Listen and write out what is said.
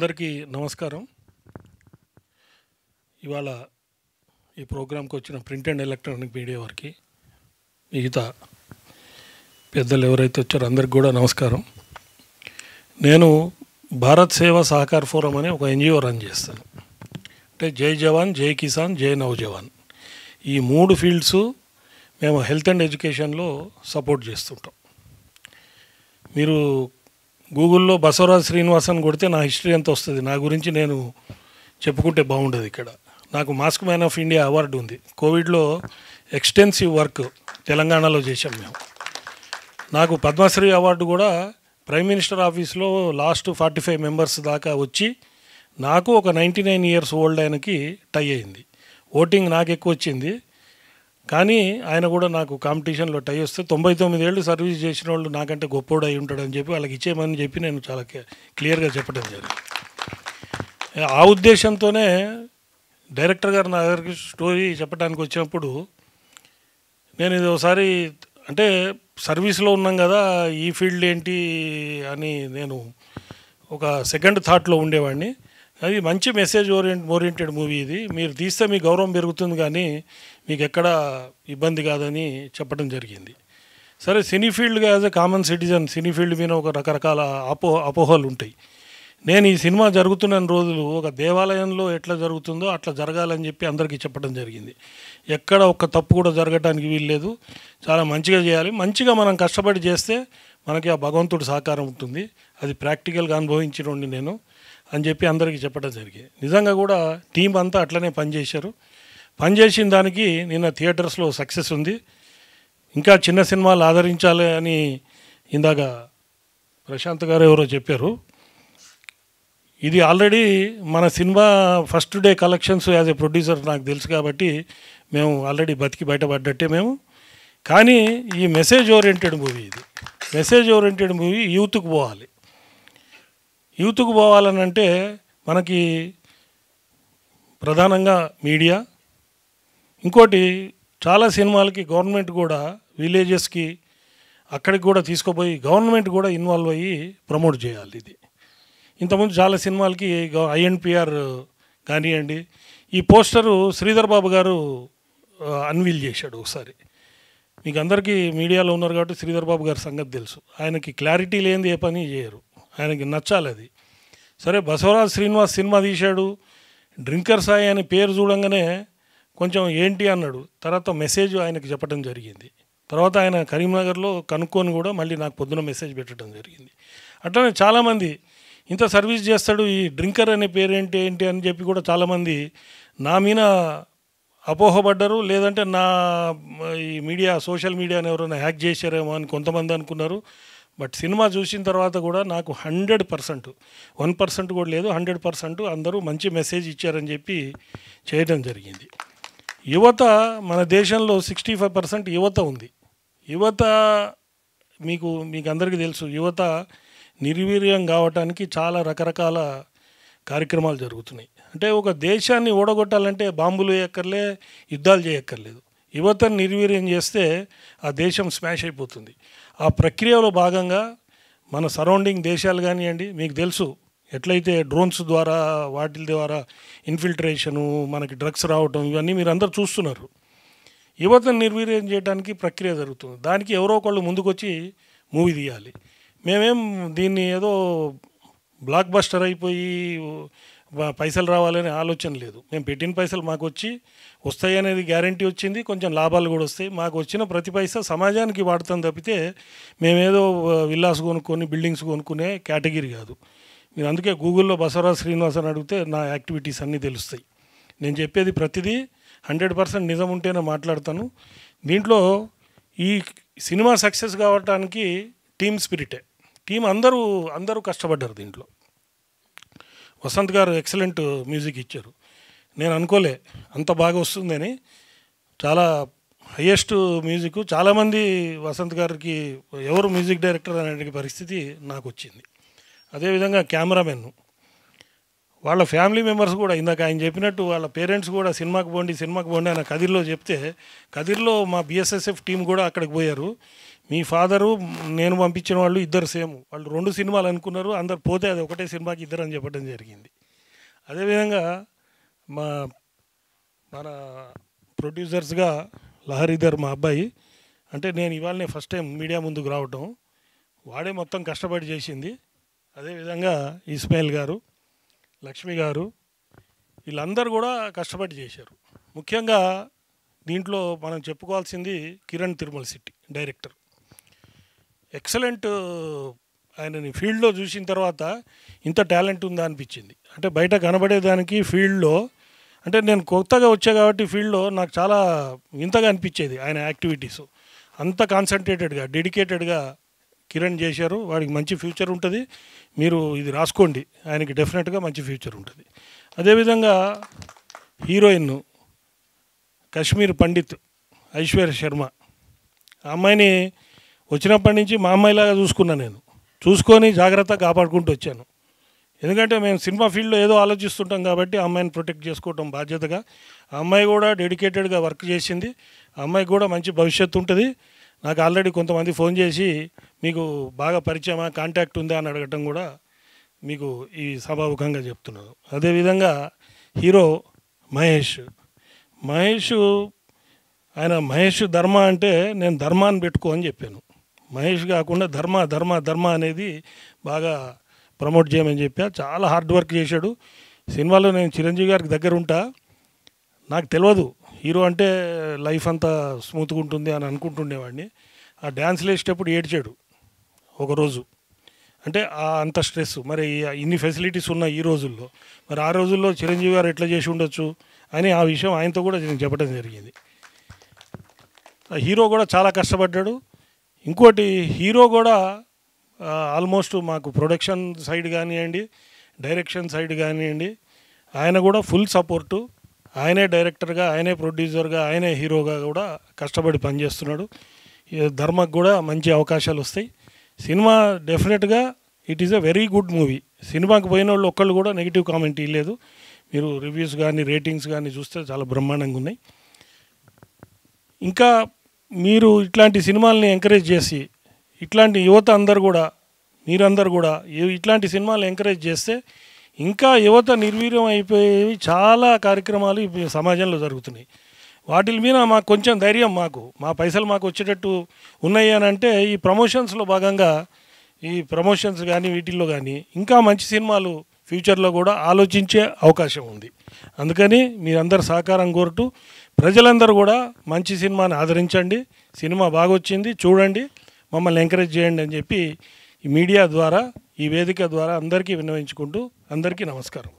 అందరికీ నమస్కారం. ఇవాళ ఈ ప్రోగ్రాంకి వచ్చిన ప్రింట్ అండ్ ఎలక్ట్రానిక్ మీడియా వారికి, మిగతా పెద్దలు ఎవరైతే వచ్చారో అందరికి కూడా నమస్కారం. నేను భారత్ సేవా సహకార్ ఫోరం అనే ఒక ఎన్జిఓ రన్ చేస్తాను. అంటే జై జవాన్, జై కిసాన్, జై నౌజవాన్, ఈ మూడు ఫీల్డ్స్ మేము హెల్త్ అండ్ ఎడ్యుకేషన్లో సపోర్ట్ చేస్తుంటాం. మీరు గూగుల్లో బసవరాజ్ శ్రీనివాసన్ కొడితే నా హిస్టరీ అంతా వస్తుంది. నా గురించి నేను చెప్పుకుంటే బాగుండదు. ఇక్కడ నాకు mask man of India award ఉంది. కోవిడ్లో ఎక్స్టెన్సివ్ వర్క్ తెలంగాణలో చేశాం మేము. నాకు పద్మశ్రీ అవార్డు కూడా ప్రైమ్ మినిస్టర్ ఆఫీస్లో లాస్ట్ 45 మెంబర్స్ దాకా వచ్చి నాకు ఒక 99 ఇయర్స్ ఓల్డ్ ఆయనకి టై అయింది. ఓటింగ్ నాకు ఎక్కువ వచ్చింది, కానీ ఆయన కూడా నాకు కాంపిటీషన్లో టై వస్తే 99 ఏళ్ళు సర్వీస్ చేసిన వాళ్ళు నాకంటే గొప్పోడు అయి ఉంటాడని చెప్పి వాళ్ళకి ఇచ్చేయమని చెప్పి నేను చాలా క్లియర్గా చెప్పడం జరిగింది. ఆ ఉద్దేశంతోనే డైరెక్టర్ గారు నా దగ్గరికి స్టోరీ చెప్పడానికి వచ్చినప్పుడు నేను ఇది ఒకసారి, అంటే సర్వీస్లో ఉన్నాం కదా, ఈ ఫీల్డ్ ఏంటి అని నేను ఒక సెకండ్ థాట్లో ఉండేవాడిని. అది మంచి మెసేజ్ ఓరియంటెడ్ మూవీ. ఇది మీరు తీస్తే మీ గౌరవం పెరుగుతుంది, కానీ మీకు ఎక్కడ ఇబ్బంది కాదని చెప్పడం జరిగింది. సరే, సినీ ఫీల్డ్గా as a common citizen cine field మీద ఒక రకరకాల అపోహలు ఉంటాయి. నేను ఈ సినిమా జరుగుతున్న రోజులు ఒక దేవాలయంలో ఎట్లా జరుగుతుందో అట్లా జరగాలని చెప్పి అందరికీ చెప్పడం జరిగింది. ఎక్కడ ఒక్క తప్పు కూడా జరగటానికి వీల్లేదు, చాలా మంచిగా చేయాలి, మంచిగా మనం కష్టపడి చేస్తే మనకి ఆ భగవంతుడి సహకారం ఉంటుంది, అది ప్రాక్టికల్గా అనుభవించినోడిని నేను అని చెప్పి అందరికీ చెప్పడం జరిగింది. నిజంగా కూడా టీం అంతా అట్లనే పనిచేశారు. పనిచేసిన దానికి నిన్న థియేటర్స్లో సక్సెస్ ఉంది. ఇంకా చిన్న సినిమాలు ఆదరించాలి అని ఇందాక ప్రశాంత్ గారు ఎవరో చెప్పారు. ఇది ఆల్రెడీ మన cinema first day collections as a producer నాకు తెలుసు కాబట్టి మేము ఆల్రెడీ బతికి బయటపడ్డట్టే మేము. కానీ ఈ మెసేజ్ ఓరియంటెడ్ మూవీ, ఇది మెసేజ్ ఓరియంటెడ్ మూవీ యూత్కు పోవాలి. యూత్కు పోవాలనంటే మనకి ప్రధానంగా మీడియా, ఇంకోటి చాలా సినిమాలకి గవర్నమెంట్ కూడా విలేజెస్కి అక్కడికి కూడా తీసుకుపోయి గవర్నమెంట్ కూడా ఇన్వాల్వ్ అయ్యి ప్రమోట్ చేయాలి. ఇది ఇంతకుముందు చాలా సినిమాలకి ఐఎన్పిఆర్ కానివ్వండి, ఈ పోస్టరు శ్రీధర్ బాబు గారు అన్వీల్ చేశాడు ఒకసారి. మీకు అందరికీ మీడియాలో ఉన్నారు కాబట్టి శ్రీధర్ బాబు గారి సంగతి తెలుసు. ఆయనకి క్లారిటీ లేనిది ఏ పని చేయరు, ఆయనకి నచ్చాలి అది. సరే, బసవరాజ్ శ్రీనివాస్ సినిమా తీశాడు, డ్రింకర్ సాయి అని పేరు చూడంగానే కొంచెం ఏంటి అన్నాడు. తర్వాత మెసేజ్ ఆయనకి చెప్పడం జరిగింది. తర్వాత ఆయన కరీంనగర్లో కనుక్కొని కూడా మళ్ళీ నాకు పొద్దున మెసేజ్ పెట్టడం జరిగింది. అట్లనే చాలామంది ఇంత సర్వీస్ చేస్తాడు, ఈ డ్రింకర్ అనే పేరు ఏంటి అని చెప్పి కూడా చాలామంది నా మీద అపోహపడ్డారు. లేదంటే నా ఈ మీడియా సోషల్ మీడియాని ఎవరైనా హ్యాక్ చేశారేమో అని కొంతమంది అనుకున్నారు. బట్ సినిమా చూసిన తర్వాత కూడా నాకు 100%, 1% కూడా లేదు, 100% అందరూ మంచి మెసేజ్ ఇచ్చారని చెప్పి చేయడం జరిగింది. యువత మన దేశంలో 65% యువత ఉంది. యువత మీకు అందరికీ తెలుసు, యువత నిర్వీర్యం కావటానికి చాలా రకరకాల కార్యక్రమాలు జరుగుతున్నాయి. అంటే ఒక దేశాన్ని ఓడగొట్టాలంటే బాంబులు వేయక్కర్లే, యుద్ధాలు చేయక్కర్లేదు. యువతను నిర్వీర్యం చేస్తే ఆ దేశం స్మాష్ అయిపోతుంది. ఆ ప్రక్రియలో భాగంగా మన సరౌండింగ్ దేశాలు కానివ్వండి, మీకు తెలుసు ఎట్లయితే డ్రోన్స్ ద్వారా వాటి ద్వారా ఇన్ఫిల్ట్రేషను, మనకి డ్రగ్స్ రావటం, ఇవన్నీ మీరు అందరూ చూస్తున్నారు. యువతను నిర్వీర్యం చేయడానికి ప్రక్రియ జరుగుతుంది. దానికి ఎవరో ఒకళ్ళు ముందుకొచ్చి మూవీ తీయాలి. మేమేం దీన్ని ఏదో బ్లాక్ బస్టర్ అయిపోయి పైసలు రావాలనే ఆలోచన లేదు. మేము పెట్టిన పైసలు మాకు వస్తాయి అనేది గ్యారంటీ వచ్చింది, కొంచెం లాభాలు కూడా వస్తాయి. మాకు వచ్చిన ప్రతి పైసా సమాజానికి వాడతాం తప్పితే మేమేదో విల్లాస్ కొనుక్కొని బిల్డింగ్స్ కొనుక్కునే కేటగిరీ కాదు. మీరు అందుకే గూగుల్లో బసవరాజ్ శ్రీనివాస్ అని అడిగితే నా యాక్టివిటీస్ అన్నీ తెలుస్తాయి. నేను చెప్పేది ప్రతిదీ 100% నిజం ఉంటేనే మాట్లాడతాను. దీంట్లో ఈ సినిమా సక్సెస్ కావడానికి టీమ్ స్పిరిటే. టీం అందరూ కష్టపడ్డారు. దీంట్లో వసంత్ గారు ఎక్సలెంట్ మ్యూజిక్ ఇచ్చారు. నేను అనుకోలే అంత బాగా వస్తుందని. చాలా హయ్యెస్ట్ మ్యూజిక్. చాలామంది వసంత్ గారికి ఎవరు మ్యూజిక్ డైరెక్టర్ అనే పరిస్థితి నాకు వచ్చింది. అదేవిధంగా కెమెరామెన్ వాళ్ళ ఫ్యామిలీ మెంబర్స్ కూడా ఇందాక ఆయన చెప్పినట్టు వాళ్ళ పేరెంట్స్ కూడా సినిమాకి పోండి అని కదిర్లో చెప్తే కదిర్లో మా బిఎస్ఎస్ఎఫ్ టీం కూడా అక్కడికి పోయారు. మీ ఫాదరు నేను పంపించిన వాళ్ళు ఇద్దరు సేమ్, వాళ్ళు 2 సినిమాలు అనుకున్నారు, అందరు పోతే అది ఒకటే సినిమాకి ఇద్దరు అని చెప్పడం జరిగింది. అదేవిధంగా మన ప్రొడ్యూసర్స్గా లహరీధర్ మా అబ్బాయి, అంటే నేను ఇవాళనే ఫస్ట్ టైం మీడియా ముందుకు రావటం, వాడే మొత్తం కష్టపడి చేసింది. అదేవిధంగా ఇస్మాయిల్ గారు, లక్ష్మి గారు, వీళ్ళందరూ కూడా కష్టపడి చేశారు. ముఖ్యంగా దీంట్లో మనం చెప్పుకోవాల్సింది కిరణ్ తిరుమల శెట్టి డైరెక్టర్. ఎక్సలెంట్. ఆయనని ఫీల్డ్లో చూసిన తర్వాత ఇంత టాలెంట్ ఉందా అనిపించింది. అంటే బయట కనబడేదానికి ఫీల్డ్లో, అంటే నేను కొత్తగా వచ్చా కాబట్టి ఫీల్డ్లో నాకు చాలా వింతగా అనిపించేది ఆయన యాక్టివిటీస్. అంత కాన్సన్ట్రేటెడ్గా డెడికేటెడ్గా కిరణ్ చేశారు. వాడికి మంచి ఫ్యూచర్ ఉంటుంది, మీరు ఇది రాసుకోండి, ఆయనకి డెఫినెట్గా మంచి ఫ్యూచర్ ఉంటుంది. అదేవిధంగా హీరోయిన్ కశ్మీర్ పండిత్ ఐశ్వర్య శర్మ, ఆ అమ్మాయిని వచ్చినప్పటి నుంచి మా అమ్మాయిలాగా నేను చూసుకొని జాగ్రత్తగా కాపాడుకుంటూ వచ్చాను. ఎందుకంటే మేము సినిమా ఫీల్డ్లో ఏదో ఆలోచిస్తుంటాం కాబట్టి ఆ అమ్మాయిని ప్రొటెక్ట్ చేసుకోవటం బాధ్యతగా. ఆ అమ్మాయి కూడా డెడికేటెడ్గా వర్క్ చేసింది. ఆ అమ్మాయికి కూడా మంచి భవిష్యత్తు ఉంటుంది. నాకు ఆల్రెడీ కొంతమంది ఫోన్ చేసి మీకు బాగా పరిచయమా, కాంటాక్ట్ ఉందా అని అడగటం కూడా మీకు ఈ సభాముఖంగా చెప్తున్నాను. అదేవిధంగా హీరో మహేష్ ఆయన మహేష్ ధర్మ అంటే నేను ధర్మాన్ని పెట్టుకో అని చెప్పాను. మహేష్ కాకుండా ధర్మ అనేది బాగా ప్రమోట్ చేయమని చెప్పా. చాలా హార్డ్ వర్క్ చేశాడు. సినిమాలో నేను చిరంజీవి గారికి దగ్గర ఉంటా, నాకు తెలియదు హీరో అంటే లైఫ్ అంతా స్మూత్గా ఉంటుంది అని అనుకుంటుండేవాడిని. ఆ డ్యాన్స్లు వేసేటప్పుడు ఏడ్చాడు ఒకరోజు. అంటే అంత స్ట్రెస్. మరి ఇన్ని ఫెసిలిటీస్ ఉన్నాయి ఈ రోజుల్లో, మరి ఆ రోజుల్లో చిరంజీవి గారు ఎట్లా చేసి ఉండొచ్చు అని ఆ విషయం ఆయనతో కూడా నేను చెప్పడం జరిగింది. హీరో కూడా చాలా కష్టపడ్డాడు. ఇంకోటి హీరో కూడా ఆల్మోస్ట్ మాకు ప్రొడక్షన్ సైడ్ కానివ్వండి, డైరెక్షన్ సైడ్ కానివ్వండి, ఆయన కూడా ఫుల్ సపోర్టు. ఆయనే డైరెక్టర్గా, ఆయనే ప్రొడ్యూసర్గా, ఆయనే హీరోగా కూడా కష్టపడి పనిచేస్తున్నాడు. ధర్మకు కూడా మంచి అవకాశాలు వస్తాయి. సినిమా డెఫినెట్గా it is a very good movie. సినిమాకి పోయిన వాళ్ళు ఒక్కళ్ళు కూడా నెగిటివ్ కామెంట్ ఇవ్వలేదు. మీరు రివ్యూస్ కానీ రేటింగ్స్ కానీ చూస్తే చాలా బ్రహ్మాండంగా ఉన్నాయి. ఇంకా మీరు ఇట్లాంటి సినిమాలని ఎంకరేజ్ చేసి, ఇట్లాంటి యువత అందరు కూడా, మీరందరూ కూడా ఇట్లాంటి సినిమాలు ఎంకరేజ్ చేస్తే ఇంకా యువత నిర్వీర్యం అయిపోయేవి చాలా కార్యక్రమాలు ఈ సమాజంలో జరుగుతున్నాయి. వాటి మీద మాకు కొంచెం ధైర్యం, మా పైసలు మాకు వచ్చేటట్టు ఉన్నాయి అని అంటే ఈ ప్రమోషన్స్లో భాగంగా, ఈ ప్రమోషన్స్ కానీ వీటిల్లో కానీ ఇంకా మంచి సినిమాలు ఫ్యూచర్లో కూడా ఆలోచించే అవకాశం ఉంది. అందుకని మీరందరూ సహకారం కోరుతూ ప్రజలందరూ కూడా మంచి సినిమాని ఆదరించండి. సినిమా బాగొచ్చింది, చూడండి, మమ్మల్ని ఎంకరేజ్ చేయండి అని చెప్పి ఈ మీడియా ద్వారా, ఈ వేదిక ద్వారా అందరికీ విన్నవించుకుంటూ అందరికీ నమస్కారం.